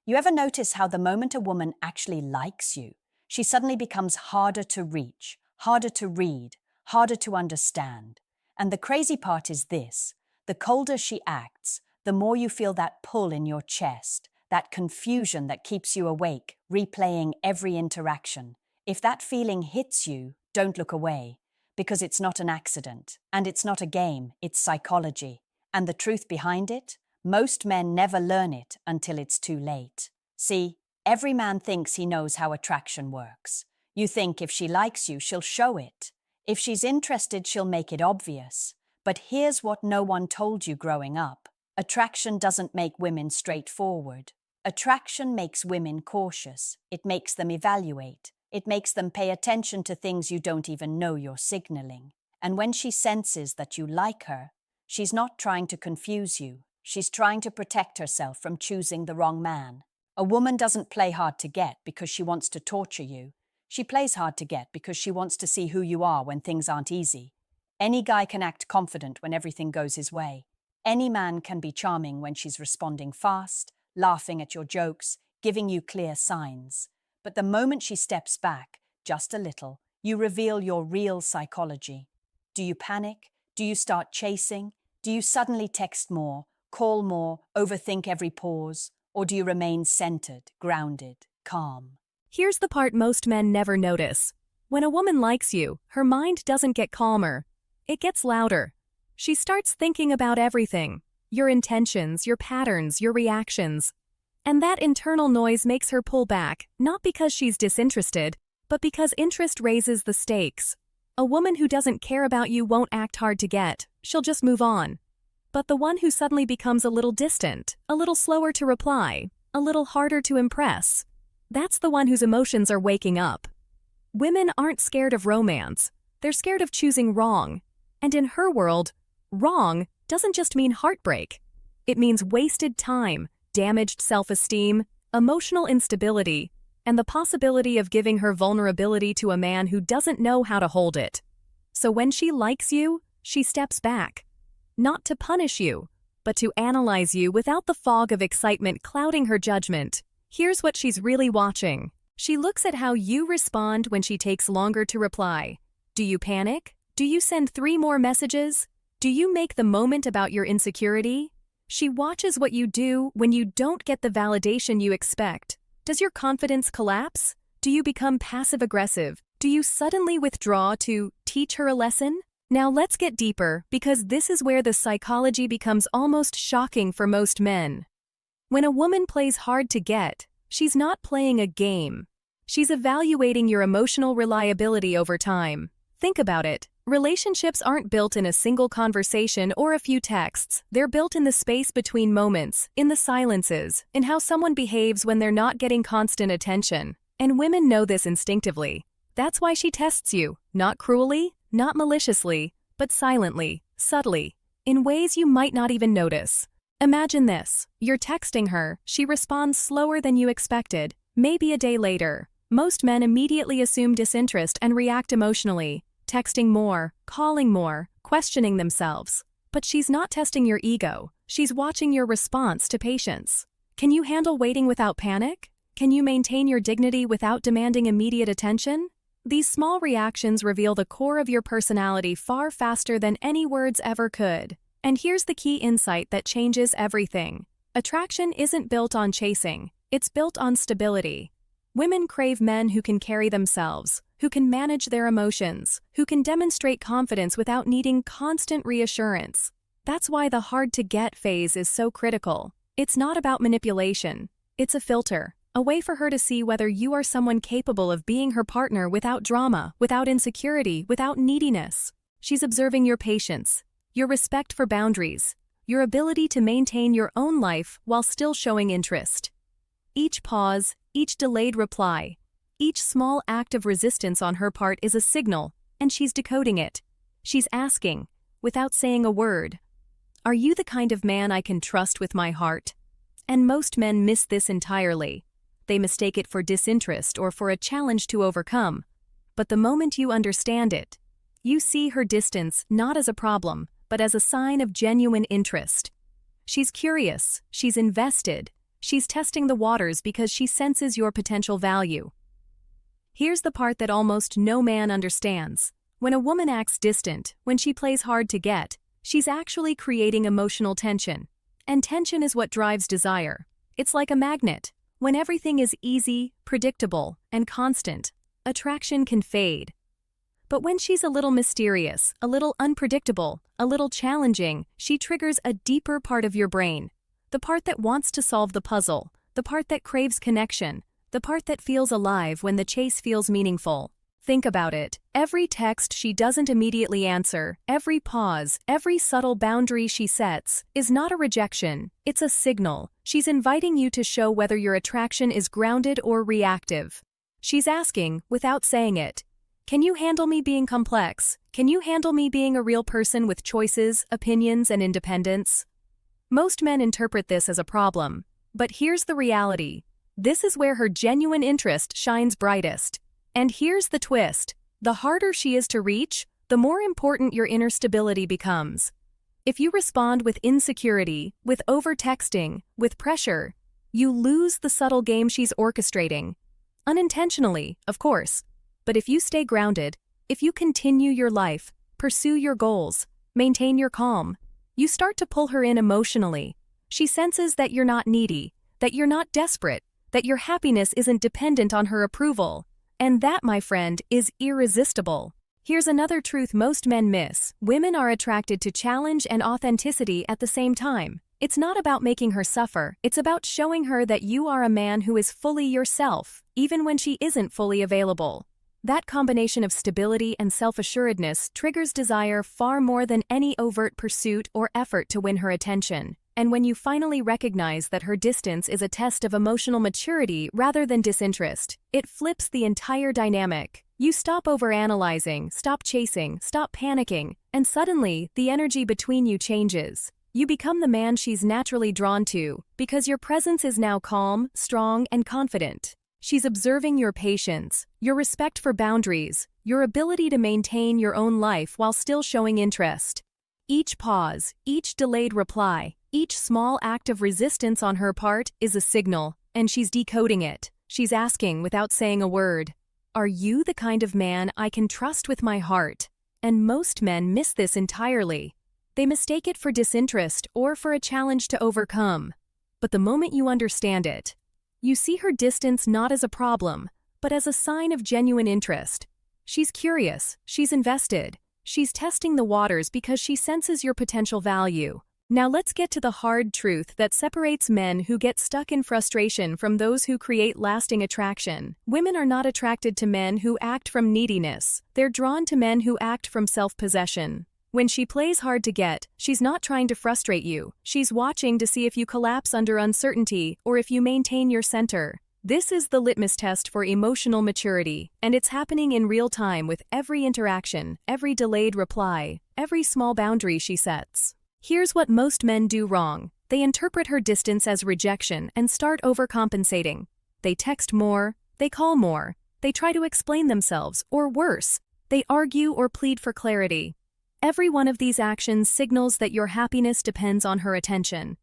You ever notice how the moment a woman actually likes you, she suddenly becomes harder to reach, harder to read, harder to understand? And the crazy part is this: the colder she acts, the more you feel that pull in your chest, that confusion that keeps you awake, replaying every interaction. If that feeling hits you, don't look away, because it's not an accident, and it's not a game, it's psychology. And the truth behind it? Most men never learn it until it's too late. See, every man thinks he knows how attraction works. You think if she likes you, she'll show it. If she's interested, she'll make it obvious. But here's what no one told you growing up. Attraction doesn't make women straightforward. Attraction makes women cautious. It makes them evaluate. It makes them pay attention to things you don't even know you're signaling. And when she senses that you like her, she's not trying to confuse you. She's trying to protect herself from choosing the wrong man. A woman doesn't play hard to get because she wants to torture you. She plays hard to get because she wants to see who you are when things aren't easy. Any guy can act confident when everything goes his way. Any man can be charming when she's responding fast, laughing at your jokes, giving you clear signs. But the moment she steps back, just a little, you reveal your real psychology. Do you panic? Do you start chasing? Do you suddenly text more, call more, overthink every pause? Or do you remain centered, grounded, calm? Here's the part most men never notice. When a woman likes you, her mind doesn't get calmer. It gets louder. She starts thinking about everything: your intentions, your patterns, your reactions. And that internal noise makes her pull back, not because she's disinterested, but because interest raises the stakes. A woman who doesn't care about you won't act hard to get. She'll just move on. But the one who suddenly becomes a little distant, a little slower to reply, a little harder to impress, that's the one whose emotions are waking up. Women aren't scared of romance. They're scared of choosing wrong. And in her world, wrong doesn't just mean heartbreak. It means wasted time, damaged self-esteem, emotional instability, and the possibility of giving her vulnerability to a man who doesn't know how to hold it. So when she likes you, she steps back. Not to punish you, but to analyze you without the fog of excitement clouding her judgment. Here's what she's really watching. She looks at how you respond when she takes longer to reply. Do you panic? Do you send 3 more messages? Do you make the moment about your insecurity? She watches what you do when you don't get the validation you expect. Does your confidence collapse? Do you become passive-aggressive? Do you suddenly withdraw to teach her a lesson? Now let's get deeper, because this is where the psychology becomes almost shocking for most men. When a woman plays hard to get, she's not playing a game. She's evaluating your emotional reliability over time. Think about it. Relationships aren't built in a single conversation or a few texts. They're built in the space between moments, in the silences, in how someone behaves when they're not getting constant attention. And women know this instinctively. That's why she tests you, not cruelly, not maliciously, but silently, subtly, in ways you might not even notice. Imagine this. You're texting her, she responds slower than you expected, maybe a day later. Most men immediately assume disinterest and react emotionally, texting more, calling more, questioning themselves. But she's not testing your ego. She's watching your response to patience. Can you handle waiting without panic? Can you maintain your dignity without demanding immediate attention? These small reactions reveal the core of your personality far faster than any words ever could. And here's the key insight that changes everything. Attraction isn't built on chasing. It's built on stability. Women crave men who can carry themselves, who can manage their emotions, who can demonstrate confidence without needing constant reassurance. That's why the hard-to-get phase is so critical. It's not about manipulation. It's a filter, a way for her to see whether you are someone capable of being her partner without drama, without insecurity, without neediness. She's observing your patience, your respect for boundaries, your ability to maintain your own life while still showing interest. Each pause, each delayed reply, each small act of resistance on her part is a signal, and she's decoding it. She's asking, without saying a word, "Are you the kind of man I can trust with my heart?" And most men miss this entirely. They mistake it for disinterest or for a challenge to overcome. But the moment you understand it, you see her distance not as a problem, but as a sign of genuine interest. She's curious, she's invested, She's testing the waters because she senses your potential value. Here's the part that almost no man understands. When a woman acts distant, when she plays hard to get, she's actually creating emotional tension. And tension is what drives desire. It's like a magnet. When everything is easy, predictable, and constant, attraction can fade. But when she's a little mysterious, a little unpredictable, a little challenging, she triggers a deeper part of your brain. The part that wants to solve the puzzle, the part that craves connection, the part that feels alive when the chase feels meaningful. Think about it. Every text she doesn't immediately answer, every pause, every subtle boundary she sets, is not a rejection, it's a signal. She's inviting you to show whether your attraction is grounded or reactive. She's asking, without saying it, can you handle me being complex? Can you handle me being a real person with choices, opinions, and independence? Most men interpret this as a problem. But here's the reality. This is where her genuine interest shines brightest. And here's the twist. The harder she is to reach, the more important your inner stability becomes. If you respond with insecurity, with over-texting, with pressure, you lose the subtle game she's orchestrating. Unintentionally, of course. But if you stay grounded, if you continue your life, pursue your goals, maintain your calm, you start to pull her in emotionally. She senses that you're not needy, that you're not desperate, that your happiness isn't dependent on her approval. And that, my friend, is irresistible. Here's another truth most men miss. Women are attracted to challenge and authenticity at the same time. It's not about making her suffer, it's about showing her that you are a man who is fully yourself, even when she isn't fully available. That combination of stability and self-assuredness triggers desire far more than any overt pursuit or effort to win her attention. And when you finally recognize that her distance is a test of emotional maturity rather than disinterest, it flips the entire dynamic. You stop overanalyzing, stop chasing, stop panicking, and suddenly, the energy between you changes. You become the man she's naturally drawn to, because your presence is now calm, strong, and confident. She's observing your patience, your respect for boundaries, your ability to maintain your own life while still showing interest. Each pause, each delayed reply, each small act of resistance on her part is a signal, and she's decoding it. She's asking without saying a word, "Are you the kind of man I can trust with my heart?" And most men miss this entirely. They mistake it for disinterest or for a challenge to overcome. But the moment you understand it, you see her distance not as a problem, but as a sign of genuine interest. She's curious, she's invested, she's testing the waters because she senses your potential value. Now let's get to the hard truth that separates men who get stuck in frustration from those who create lasting attraction. Women are not attracted to men who act from neediness. They're drawn to men who act from self-possession. When she plays hard to get, she's not trying to frustrate you. She's watching to see if you collapse under uncertainty or if you maintain your center. This is the litmus test for emotional maturity, and it's happening in real time with every interaction, every delayed reply, every small boundary she sets. Here's what most men do wrong. They interpret her distance as rejection and start overcompensating. They text more, they call more, they try to explain themselves, or worse, they argue or plead for clarity. Every one of these actions signals that your happiness depends on her attention.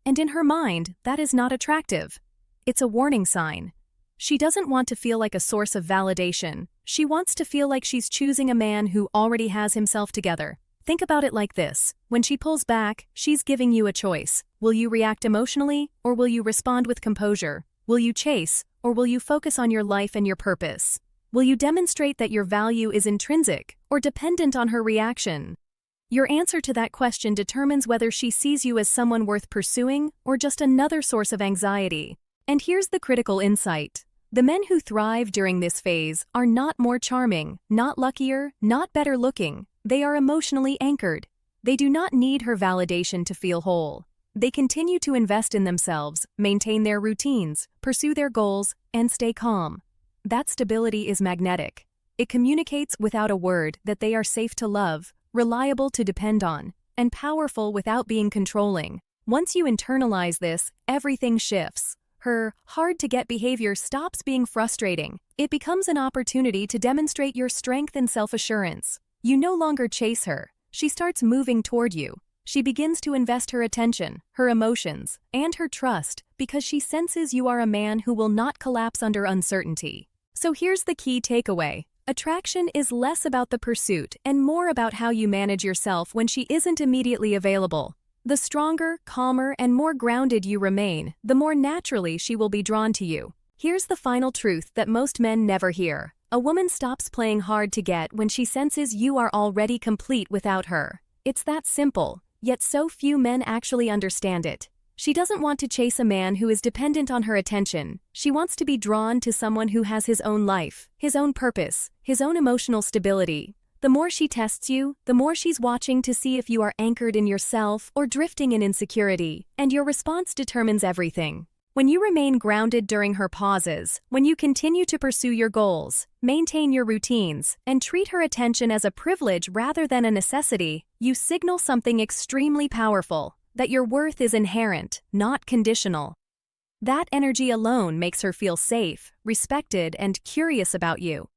And in her mind, that is not attractive. It's a warning sign. She doesn't want to feel like a source of validation. She wants to feel like she's choosing a man who already has himself together. Think about it like this. When she pulls back, she's giving you a choice. Will you react emotionally, or will you respond with composure? Will you chase, or will you focus on your life and your purpose? Will you demonstrate that your value is intrinsic or dependent on her reaction? Your answer to that question determines whether she sees you as someone worth pursuing or just another source of anxiety. And here's the critical insight. The men who thrive during this phase are not more charming, not luckier, not better looking. They are emotionally anchored. They do not need her validation to feel whole. They continue to invest in themselves, maintain their routines, pursue their goals, and stay calm. That stability is magnetic. It communicates without a word that they are safe to love, reliable to depend on, and powerful without being controlling. Once you internalize this, everything shifts. Her hard-to-get behavior stops being frustrating. It becomes an opportunity to demonstrate your strength and self-assurance. You no longer chase her. She starts moving toward you. She begins to invest her attention, her emotions, and her trust because she senses you are a man who will not collapse under uncertainty. So here's the key takeaway. Attraction is less about the pursuit and more about how you manage yourself when she isn't immediately available. The stronger, calmer, and more grounded you remain, the more naturally she will be drawn to you. Here's the final truth that most men never hear. A woman stops playing hard to get when she senses you are already complete without her. It's that simple, yet so few men actually understand it. She doesn't want to chase a man who is dependent on her attention. She wants to be drawn to someone who has his own life, his own purpose, his own emotional stability. The more she tests you, the more she's watching to see if you are anchored in yourself or drifting in insecurity, and your response determines everything. When you remain grounded during her pauses, when you continue to pursue your goals, maintain your routines, and treat her attention as a privilege rather than a necessity, you signal something extremely powerful, that your worth is inherent, not conditional. That energy alone makes her feel safe, respected, and curious about you.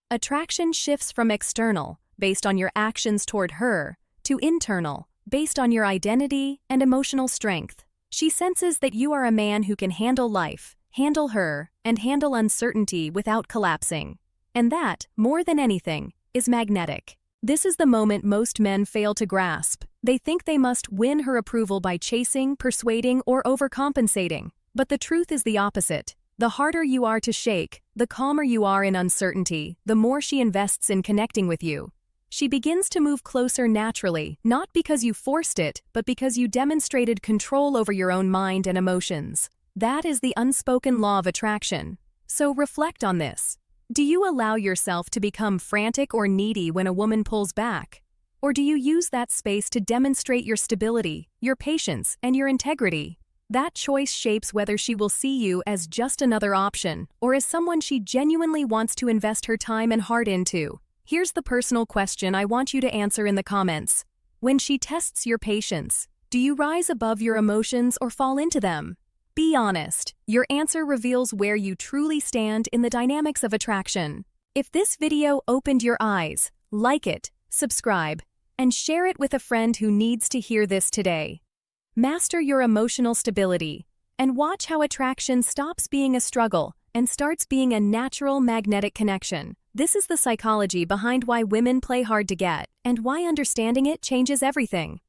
Attraction shifts from external, based on your actions toward her, to internal, based on your identity and emotional strength. She senses that you are a man who can handle life, handle her, and handle uncertainty without collapsing. And that, more than anything, is magnetic. This is the moment most men fail to grasp. They think they must win her approval by chasing, persuading, or overcompensating. But the truth is the opposite. The harder you are to shake, the calmer you are in uncertainty, the more she invests in connecting with you. She begins to move closer naturally, not because you forced it, but because you demonstrated control over your own mind and emotions. That is the unspoken law of attraction. So reflect on this. Do you allow yourself to become frantic or needy when a woman pulls back? Or do you use that space to demonstrate your stability, your patience, and your integrity? That choice shapes whether she will see you as just another option or as someone she genuinely wants to invest her time and heart into. Here's the personal question I want you to answer in the comments. When she tests your patience, do you rise above your emotions or fall into them? Be honest. Your answer reveals where you truly stand in the dynamics of attraction. If this video opened your eyes, like it, subscribe, and share it with a friend who needs to hear this today. Master your emotional stability, and watch how attraction stops being a struggle and starts being a natural magnetic connection. This is the psychology behind why women play hard to get, and why understanding it changes everything.